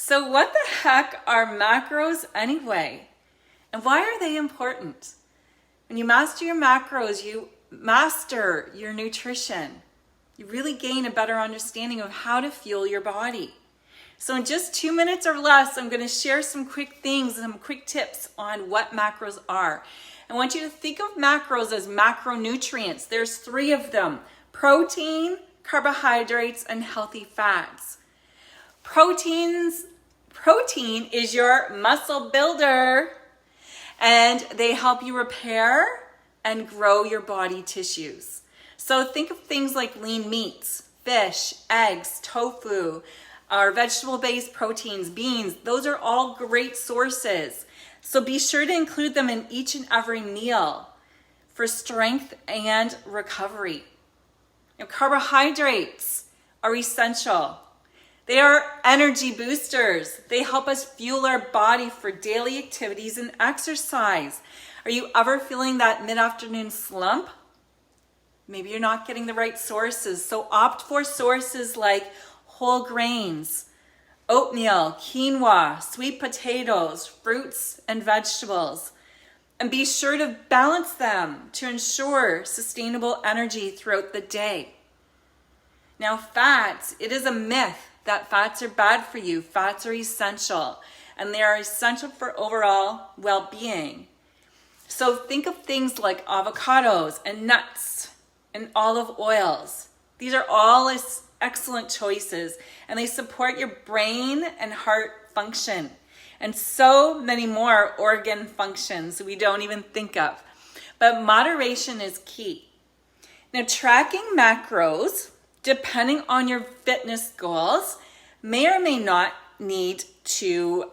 So what the heck are macros anyway? And why are they important? When you master your macros, you master your nutrition. You really gain a better understanding of how to fuel your body. So in just 2 minutes or less, I'm going to share some quick things, some quick tips on what macros are. I want you to think of macros as macronutrients. There's 3 of them: protein, carbohydrates, and healthy fats. Protein is your muscle builder, and they help you repair and grow your body tissues. So think of things like lean meats, fish, eggs, tofu, our vegetable-based proteins, beans. Those are all great sources. So be sure to include them in each and every meal for strength and recovery. Now, carbohydrates are essential. They are energy boosters. They help us fuel our body for daily activities and exercise. Are you ever feeling that mid-afternoon slump? Maybe you're not getting the right sources. So opt for sources like whole grains, oatmeal, quinoa, sweet potatoes, fruits, and vegetables. And be sure to balance them to ensure sustainable energy throughout the day. Now, fats, it is a myth that fats are bad for you. Fats are essential, and they are essential for overall well-being. So think of things like avocados and nuts and olive oils. These are all excellent choices, and they support your brain and heart function, and so many more organ functions we don't even think of. But moderation is key. Now, tracking macros, depending on your fitness goals, may or may not need to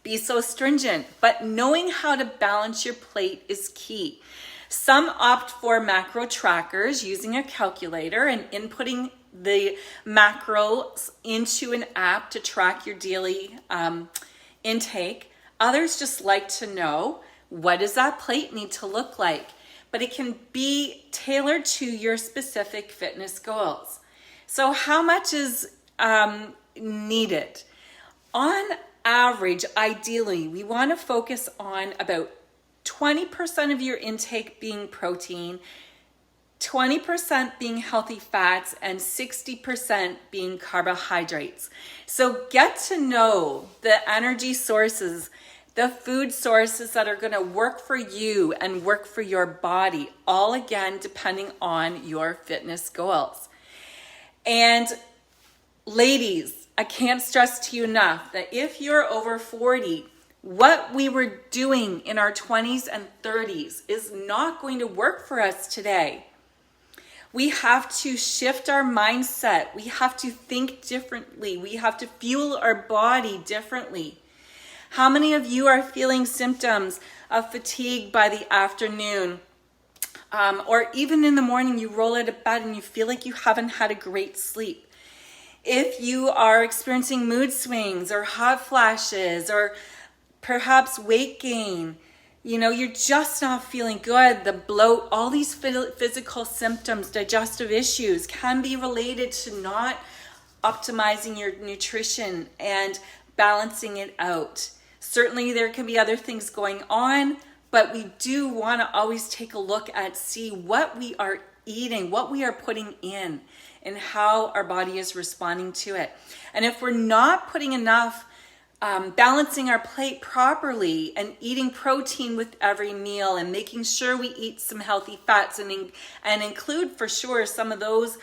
be so stringent, but knowing how to balance your plate is key. Some opt for macro trackers using a calculator and inputting the macros into an app to track your daily intake. Others just like to know, what does that plate need to look like? But it can be tailored to your specific fitness goals. So how much is needed? On average, ideally, we want to focus on about 20% of your intake being protein, 20% being healthy fats, and 60% being carbohydrates. So get to know the energy sources, the food sources that are going to work for you and work for your body, all again depending on your fitness goals. And ladies, I can't stress to you enough that if you're over 40, what we were doing in our 20s and 30s is not going to work for us today. We have to shift our mindset. We have to think differently. We have to fuel our body differently. How many of you are feeling symptoms of fatigue by the afternoon? Or even in the morning, you roll out of bed and you feel like you haven't had a great sleep. If you are experiencing mood swings or hot flashes or perhaps weight gain, you're just not feeling good, the bloat, all these physical symptoms, digestive issues can be related to not optimizing your nutrition and balancing it out. Certainly there can be other things going on, but we do want to always take a look at see what we are eating, what we are putting in, and how our body is responding to it. And if we're not putting enough balancing our plate properly and eating protein with every meal and making sure we eat some healthy fats and include for sure some of those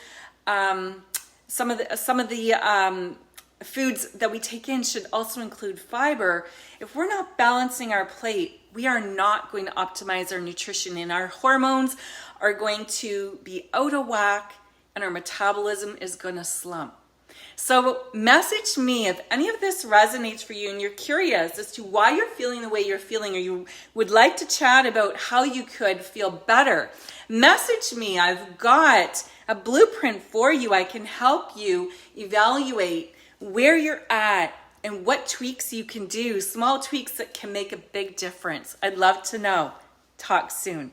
some of the foods that we take in should also include fiber. If we're not balancing our plate, we are not going to optimize our nutrition, and our hormones are going to be out of whack and our metabolism is going to slump. So message me if any of this resonates for you and you're curious as to why you're feeling the way you're feeling, or you would like to chat about how you could feel better. Message me. I've got a blueprint for you. I can help you evaluate where you're at and what tweaks you can do, small tweaks that can make a big difference. I'd love to know. Talk soon.